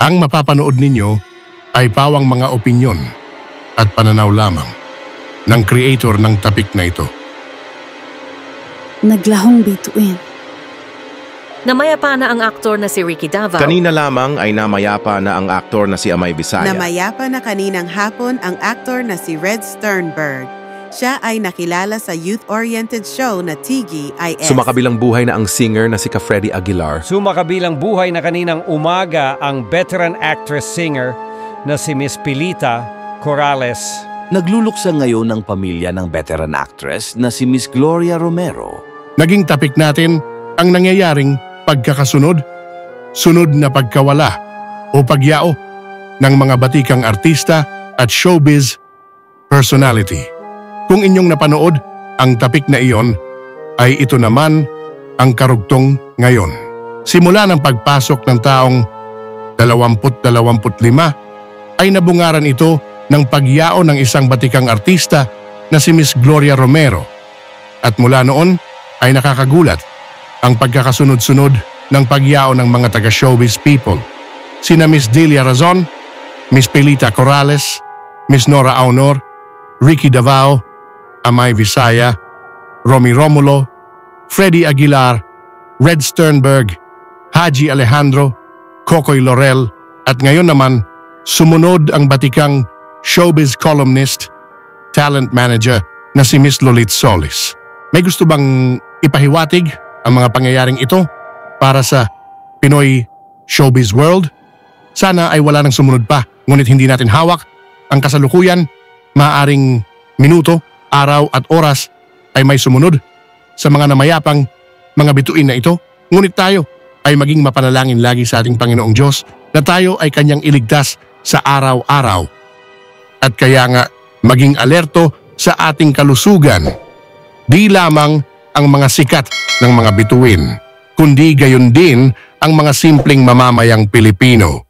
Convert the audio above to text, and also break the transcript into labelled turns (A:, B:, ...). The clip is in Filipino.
A: Ang mapapanood ninyo ay pawang mga opinyon at pananaw lamang ng creator ng topic na ito.
B: Naglahong bituin.
C: Namayapa na ang aktor na si Ricky Davao.
D: Kanina lamang ay namayapa na ang aktor na si Amay Visaya.
E: Namayapa na kaninang hapon ang aktor na si Red Sternberg. Siya ay nakilala sa youth-oriented show na TGIS.
D: Sumakabilang buhay na ang singer na si Freddy Aguilar.
F: Sumakabilang buhay na kaninang umaga ang veteran actress-singer na si Miss Pilita Corrales.
G: Nagluluksa ngayon ng pamilya ng veteran actress na si Miss Gloria Romero.
A: Naging topic natin ang nangyayaring pagkakasunod, sunod na pagkawala o pagyao ng mga batikang artista at showbiz personality. Kung inyong napanood ang topic na iyon, ay ito naman ang karugtong ngayon. Simula ng pagpasok ng taong 20-25 ay nabungaran ito ng pagyao ng isang batikang artista na si Miss Gloria Romero. At mula noon ay nakakagulat ang pagkakasunod-sunod ng pagyao ng mga taga-showbiz people. Sina Miss Delia Razon, Miss Pilita Corrales, Miss Nora Aunor, Ricky Davao, Amay Visaya, Romy Romulo, Freddy Aguilar, Red Sternberg, Haji Alejandro, Kokoy Laurel, at ngayon naman sumunod ang batikang showbiz columnist, talent manager na si Miss Lolit Solis. May gusto bang ipahiwatig ang mga pangyayaring ito para sa Pinoy showbiz world? Sana ay wala nang sumunod pa, ngunit hindi natin hawak ang kasalukuyan. Maaaring minuto, araw at oras ay may sumunod sa mga namayapang mga bituin na ito. Ngunit tayo ay maging mapanalangin lagi sa ating Panginoong Diyos na tayo ay Kanyang iligtas sa araw-araw. At kaya nga maging alerto sa ating kalusugan. Di lamang ang mga sikat ng mga bituin, kundi gayon din ang mga simpleng mamamayang Pilipino.